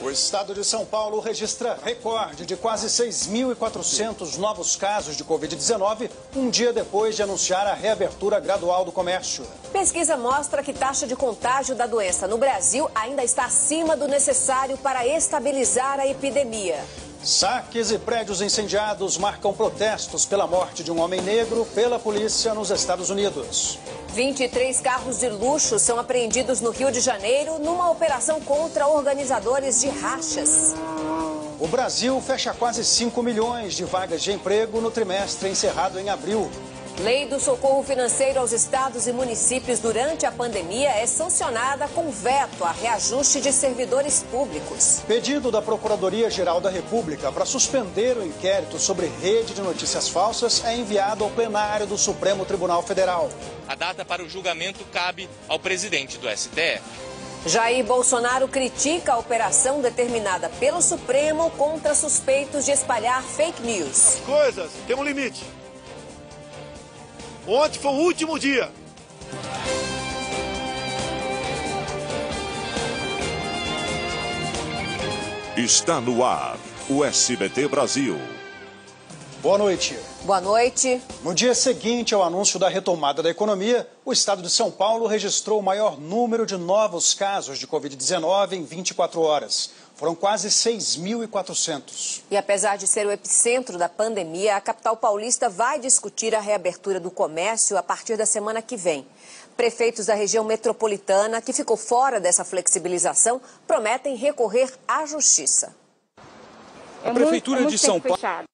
O estado de São Paulo registra recorde de quase 6.400 novos casos de Covid-19, um dia depois de anunciar a reabertura gradual do comércio. Pesquisa mostra que taxa de contágio da doença no Brasil ainda está acima do necessário para estabilizar a epidemia. Saques e prédios incendiados marcam protestos pela morte de um homem negro pela polícia nos Estados Unidos. 23 carros de luxo são apreendidos no Rio de Janeiro numa operação contra organizadores de rachas. O Brasil fecha quase 5 milhões de vagas de emprego no trimestre encerrado em abril. Lei do socorro financeiro aos estados e municípios durante a pandemia é sancionada com veto a reajuste de servidores públicos. Pedido da Procuradoria-Geral da República para suspender o inquérito sobre rede de notícias falsas é enviado ao plenário do Supremo Tribunal Federal. A data para o julgamento cabe ao presidente do STF. Jair Bolsonaro critica a operação determinada pelo Supremo contra suspeitos de espalhar fake news. As coisas têm um limite. Ontem foi o último dia. Está no ar o SBT Brasil. Boa noite. Boa noite. No dia seguinte ao anúncio da retomada da economia, o estado de São Paulo registrou o maior número de novos casos de Covid-19 em 24 horas. Foram quase 6.400. E apesar de ser o epicentro da pandemia, a capital paulista vai discutir a reabertura do comércio a partir da semana que vem. Prefeitos da região metropolitana, que ficou fora dessa flexibilização, prometem recorrer à justiça. A Prefeitura de São Paulo.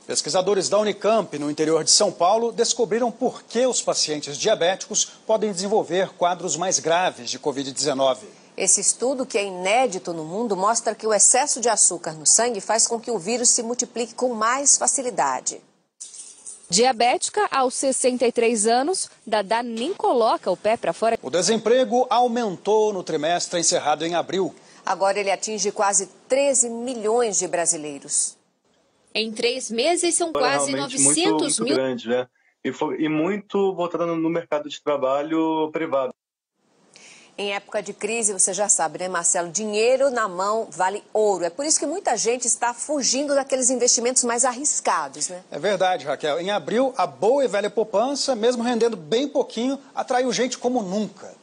Pesquisadores da Unicamp, no interior de São Paulo, descobriram por que os pacientes diabéticos podem desenvolver quadros mais graves de Covid-19. Esse estudo, que é inédito no mundo, mostra que o excesso de açúcar no sangue faz com que o vírus se multiplique com mais facilidade. Diabética aos 63 anos, Dadá nem coloca o pé para fora. O desemprego aumentou no trimestre encerrado em abril. Agora ele atinge quase 13 milhões de brasileiros. Em 3 meses são quase 900 muito mil. Grande, né? E muito voltado no mercado de trabalho privado. Em época de crise, você já sabe, né, Marcelo? Dinheiro na mão vale ouro. É por isso que muita gente está fugindo daqueles investimentos mais arriscados, né? É verdade, Raquel. Em abril, a boa e velha poupança, mesmo rendendo bem pouquinho, atraiu gente como nunca.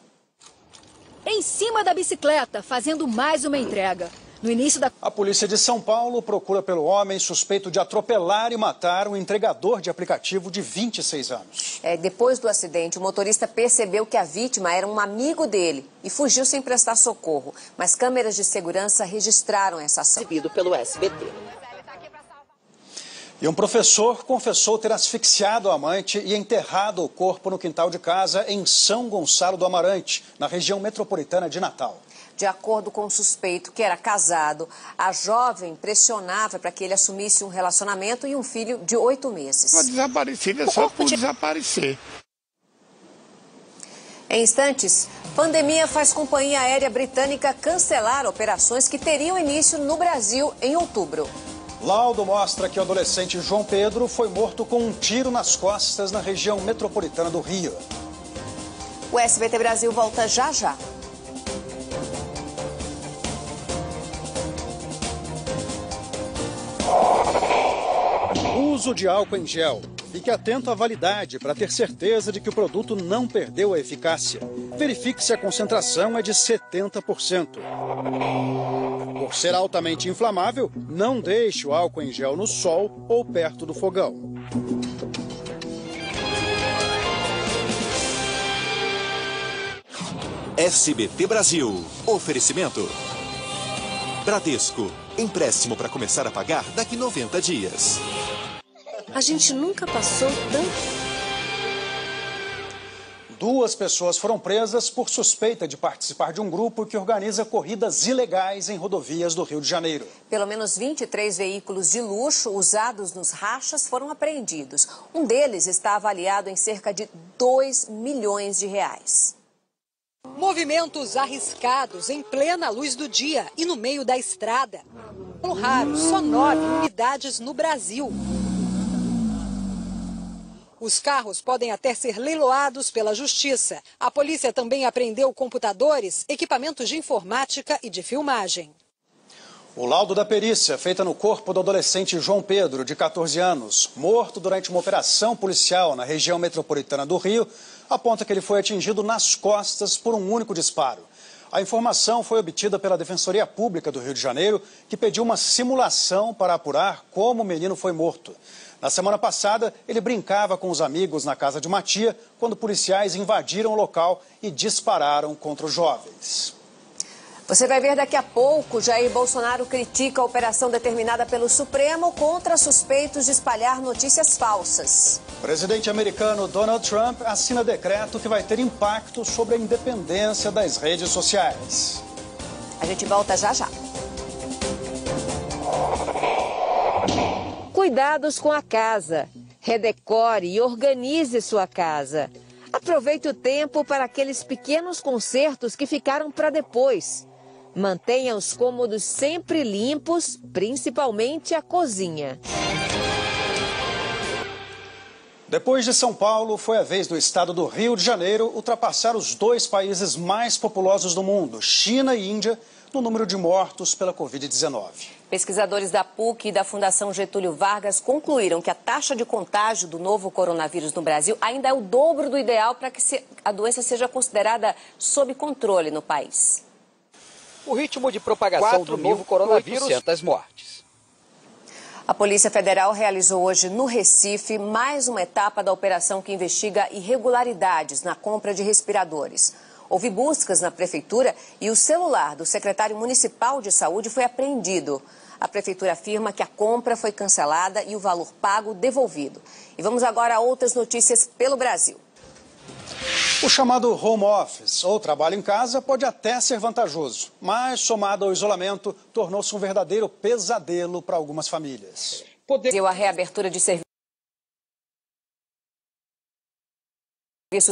Em cima da bicicleta, fazendo mais uma entrega. No início da... A polícia de São Paulo procura pelo homem suspeito de atropelar e matar um entregador de aplicativo de 26 anos. Depois do acidente, o motorista percebeu que a vítima era um amigo dele e fugiu sem prestar socorro. Mas câmeras de segurança registraram essa ação. Exibido pelo SBT. E um professor confessou ter asfixiado a amante e enterrado o corpo no quintal de casa em São Gonçalo do Amarante, na região metropolitana de Natal. De acordo com o suspeito, que era casado, a jovem pressionava para que ele assumisse um relacionamento e um filho de 8 meses. Uma desaparecida só por desaparecer. Em instantes, pandemia faz companhia aérea britânica cancelar operações que teriam início no Brasil em outubro. Laudo mostra que o adolescente João Pedro foi morto com um tiro nas costas na região metropolitana do Rio. O SBT Brasil volta já já. Uso de álcool em gel. Fique atento à validade para ter certeza de que o produto não perdeu a eficácia. Verifique se a concentração é de 70%. Por ser altamente inflamável, não deixe o álcool em gel no sol ou perto do fogão. SBT Brasil. Oferecimento. Bradesco. Empréstimo para começar a pagar daqui 90 dias. A gente nunca passou tanto. 2 pessoas foram presas por suspeita de participar de um grupo que organiza corridas ilegais em rodovias do Rio de Janeiro. Pelo menos 23 veículos de luxo usados nos rachas foram apreendidos. Um deles está avaliado em cerca de 2 milhões de reais. Movimentos arriscados em plena luz do dia e no meio da estrada. Raro, só 9 unidades no Brasil. Os carros podem até ser leiloados pela justiça. A polícia também apreendeu computadores, equipamentos de informática e de filmagem. O laudo da perícia, feita no corpo do adolescente João Pedro, de 14 anos, morto durante uma operação policial na região metropolitana do Rio, aponta que ele foi atingido nas costas por um único disparo. A informação foi obtida pela Defensoria Pública do Rio de Janeiro, que pediu uma simulação para apurar como o menino foi morto. Na semana passada, ele brincava com os amigos na casa de uma tia, quando policiais invadiram o local e dispararam contra os jovens. Você vai ver daqui a pouco, Jair Bolsonaro critica a operação determinada pelo Supremo contra suspeitos de espalhar notícias falsas. O presidente americano Donald Trump assina decreto que vai ter impacto sobre a independência das redes sociais. A gente volta já já. Cuidados com a casa. Redecore e organize sua casa. Aproveite o tempo para aqueles pequenos consertos que ficaram para depois. Mantenha os cômodos sempre limpos, principalmente a cozinha. Depois de São Paulo, foi a vez do estado do Rio de Janeiro ultrapassar os dois países mais populosos do mundo, China e Índia, no número de mortos pela Covid-19. Pesquisadores da PUC e da Fundação Getúlio Vargas concluíram que a taxa de contágio do novo coronavírus no Brasil ainda é o dobro do ideal para que a doença seja considerada sob controle no país. O ritmo de propagação do novo coronavírus, 800 mortes. A Polícia Federal realizou hoje no Recife mais uma etapa da operação que investiga irregularidades na compra de respiradores. Houve buscas na prefeitura e o celular do secretário municipal de saúde foi apreendido. A prefeitura afirma que a compra foi cancelada e o valor pago devolvido. E vamos agora a outras notícias pelo Brasil. O chamado home office, ou trabalho em casa, pode até ser vantajoso, mas somado ao isolamento, tornou-se um verdadeiro pesadelo para algumas famílias. A reabertura de serviços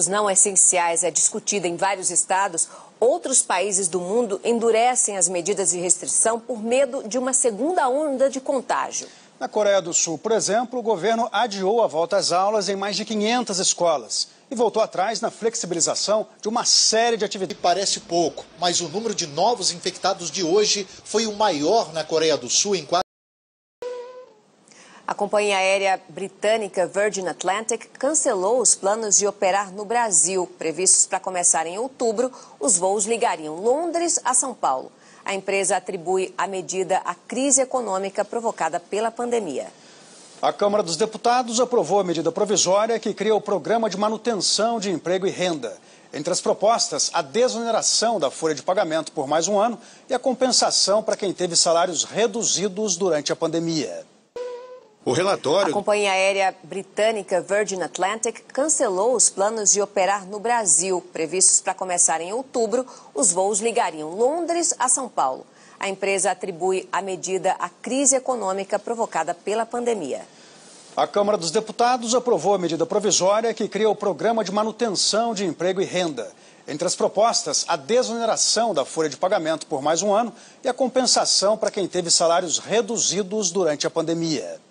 não essenciais é discutida em vários estados. Outros países do mundo endurecem as medidas de restrição por medo de uma segunda onda de contágio. Na Coreia do Sul, por exemplo, o governo adiou a volta às aulas em mais de 500 escolas e voltou atrás na flexibilização de uma série de atividades. Parece pouco, mas o número de novos infectados de hoje foi o maior na Coreia do Sul em quase... A companhia aérea britânica Virgin Atlantic cancelou os planos de operar no Brasil. Previstos para começar em outubro, os voos ligariam Londres a São Paulo. A empresa atribui a medida à crise econômica provocada pela pandemia. A Câmara dos Deputados aprovou a medida provisória que cria o Programa de Manutenção de Emprego e Renda. Entre as propostas, a desoneração da folha de pagamento por mais um ano e a compensação para quem teve salários reduzidos durante a pandemia. O relatório... A companhia aérea britânica Virgin Atlantic cancelou os planos de operar no Brasil. Previstos para começar em outubro, os voos ligariam Londres a São Paulo. A empresa atribui a medida à crise econômica provocada pela pandemia. A Câmara dos Deputados aprovou a medida provisória que cria o Programa de Manutenção de Emprego e Renda. Entre as propostas, a desoneração da folha de pagamento por mais um ano e a compensação para quem teve salários reduzidos durante a pandemia.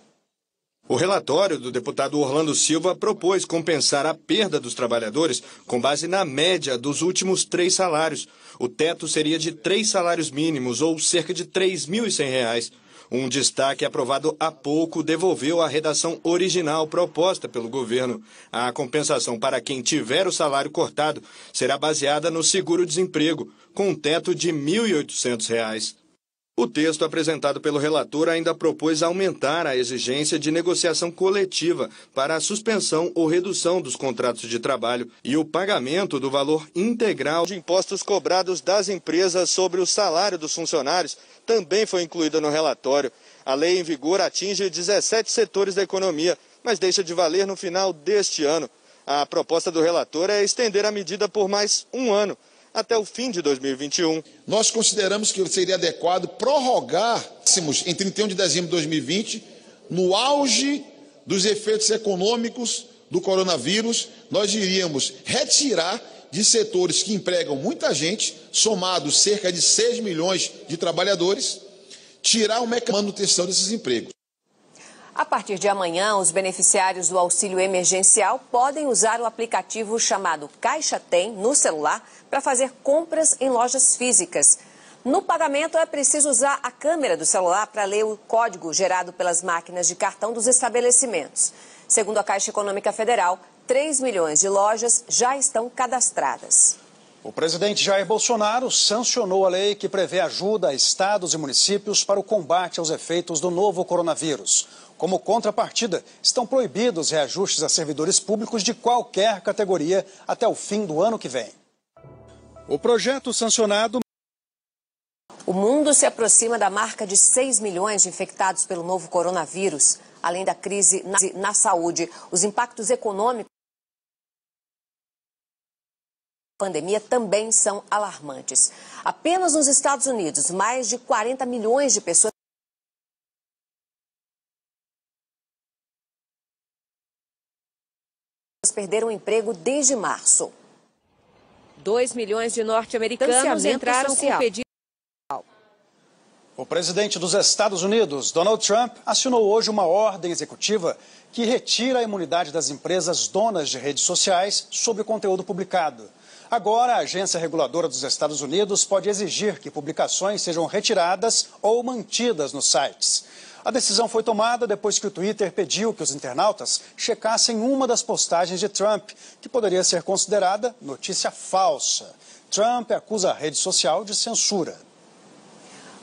O relatório do deputado Orlando Silva propôs compensar a perda dos trabalhadores com base na média dos últimos 3 salários. O teto seria de 3 salários mínimos, ou cerca de R$ 3.100. Um destaque aprovado há pouco devolveu a redação original proposta pelo governo. A compensação para quem tiver o salário cortado será baseada no seguro-desemprego, com um teto de R$ 1.800. O texto apresentado pelo relator ainda propôs aumentar a exigência de negociação coletiva para a suspensão ou redução dos contratos de trabalho e o pagamento do valor integral de impostos cobrados das empresas sobre o salário dos funcionários também foi incluída no relatório. A lei em vigor atinge 17 setores da economia, mas deixa de valer no final deste ano. A proposta do relator é estender a medida por mais um ano, até o fim de 2021. Nós consideramos que seria adequado prorrogar em 31 de dezembro de 2020, no auge dos efeitos econômicos do coronavírus, nós iríamos retirar de setores que empregam muita gente, somados cerca de 6 milhões de trabalhadores, tirar o mecanismo de manutenção desses empregos. A partir de amanhã, os beneficiários do auxílio emergencial podem usar o aplicativo chamado Caixa Tem no celular para fazer compras em lojas físicas. No pagamento é preciso usar a câmera do celular para ler o código gerado pelas máquinas de cartão dos estabelecimentos. Segundo a Caixa Econômica Federal, 3 milhões de lojas já estão cadastradas. O presidente Jair Bolsonaro sancionou a lei que prevê ajuda a estados e municípios para o combate aos efeitos do novo coronavírus. Como contrapartida, estão proibidos reajustes a servidores públicos de qualquer categoria até o fim do ano que vem. O projeto sancionado... O mundo se aproxima da marca de 6 milhões de infectados pelo novo coronavírus. Além da crise na saúde, os impactos econômicos da pandemia também são alarmantes. Apenas nos Estados Unidos, mais de 40 milhões de pessoas perderam o emprego desde março. 2 milhões de norte-americanos entraram com pedido. O presidente dos Estados Unidos, Donald Trump, assinou hoje uma ordem executiva que retira a imunidade das empresas donas de redes sociais sobre o conteúdo publicado. Agora, a agência reguladora dos Estados Unidos pode exigir que publicações sejam retiradas ou mantidas nos sites. A decisão foi tomada depois que o Twitter pediu que os internautas checassem uma das postagens de Trump, que poderia ser considerada notícia falsa. Trump acusa a rede social de censura.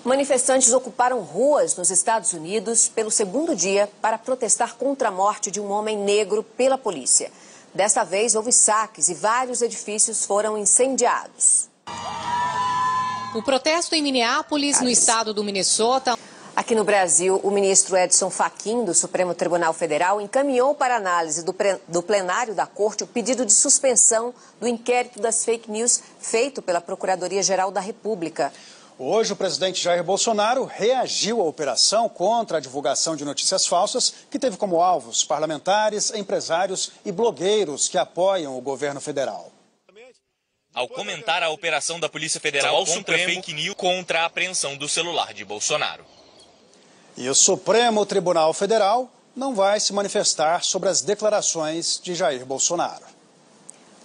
Manifestantes ocuparam ruas nos Estados Unidos pelo segundo dia para protestar contra a morte de um homem negro pela polícia. Desta vez, houve saques e vários edifícios foram incendiados. O protesto em Minneapolis, no estado do Minnesota. Aqui no Brasil, o ministro Edson Fachin, do Supremo Tribunal Federal, encaminhou para análise do plenário da Corte o pedido de suspensão do inquérito das fake news feito pela Procuradoria-Geral da República. Hoje, o presidente Jair Bolsonaro reagiu à operação contra a divulgação de notícias falsas, que teve como alvos parlamentares, empresários e blogueiros que apoiam o governo federal. Ao comentar a operação da Polícia Federal contra fake news contra a apreensão do celular de Bolsonaro. E o Supremo Tribunal Federal não vai se manifestar sobre as declarações de Jair Bolsonaro.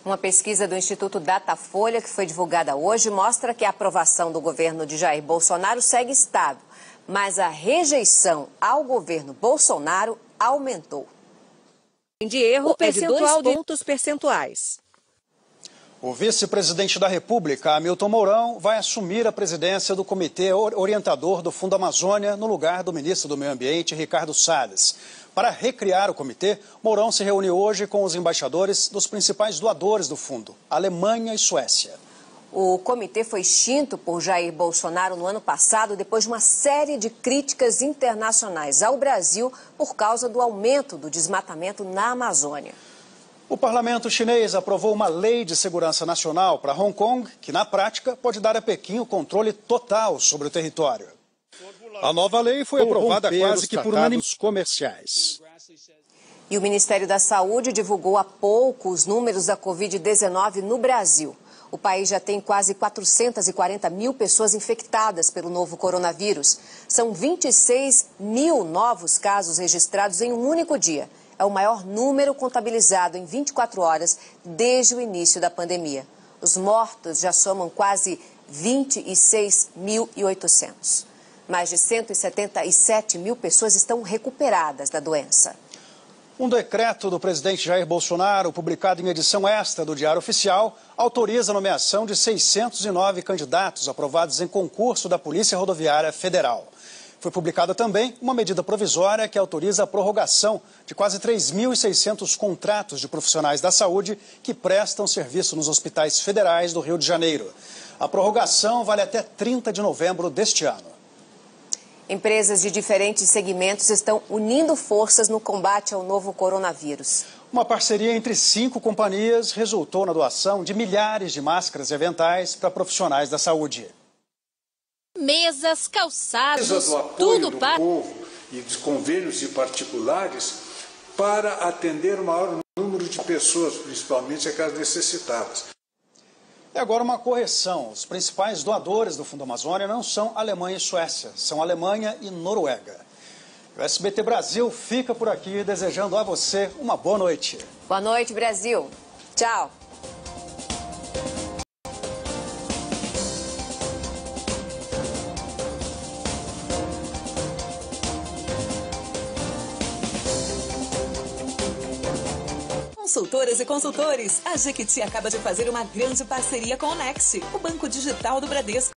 Uma pesquisa do Instituto Datafolha, que foi divulgada hoje, mostra que a aprovação do governo de Jair Bolsonaro segue estável, mas a rejeição ao governo Bolsonaro aumentou. De erro é de 2 pontos percentuais. O vice-presidente da República, Hamilton Mourão, vai assumir a presidência do Comitê Orientador do Fundo Amazônia no lugar do ministro do Meio Ambiente, Ricardo Salles. Para recriar o comitê, Mourão se reuniu hoje com os embaixadores dos principais doadores do fundo, Alemanha e Suécia. O comitê foi extinto por Jair Bolsonaro no ano passado, depois de uma série de críticas internacionais ao Brasil por causa do aumento do desmatamento na Amazônia. O parlamento chinês aprovou uma lei de segurança nacional para Hong Kong, que na prática pode dar a Pequim o controle total sobre o território. A nova lei foi aprovada quase que por unanimidade comerciais. E o Ministério da Saúde divulgou há pouco os números da Covid-19 no Brasil. O país já tem quase 440 mil pessoas infectadas pelo novo coronavírus. São 26 mil novos casos registrados em um único dia. É o maior número contabilizado em 24 horas desde o início da pandemia. Os mortos já somam quase 26.800. Mais de 177 mil pessoas estão recuperadas da doença. Um decreto do presidente Jair Bolsonaro, publicado em edição extra do Diário Oficial, autoriza a nomeação de 609 candidatos aprovados em concurso da Polícia Rodoviária Federal. Foi publicada também uma medida provisória que autoriza a prorrogação de quase 3.600 contratos de profissionais da saúde que prestam serviço nos hospitais federais do Rio de Janeiro. A prorrogação vale até 30 de novembro deste ano. Empresas de diferentes segmentos estão unindo forças no combate ao novo coronavírus. Uma parceria entre 5 companhias resultou na doação de milhares de máscaras e aventais para profissionais da saúde. Mesas, calçados, tudo para o povo e dos convênios de particulares para atender o maior número de pessoas, principalmente aquelas necessitadas. E agora uma correção. Os principais doadores do Fundo Amazônia não são Alemanha e Suécia, são Alemanha e Noruega. O SBT Brasil fica por aqui desejando a você uma boa noite. Boa noite, Brasil. Tchau. Consultoras e consultores, a Jequiti acaba de fazer uma grande parceria com o Next, o banco digital do Bradesco.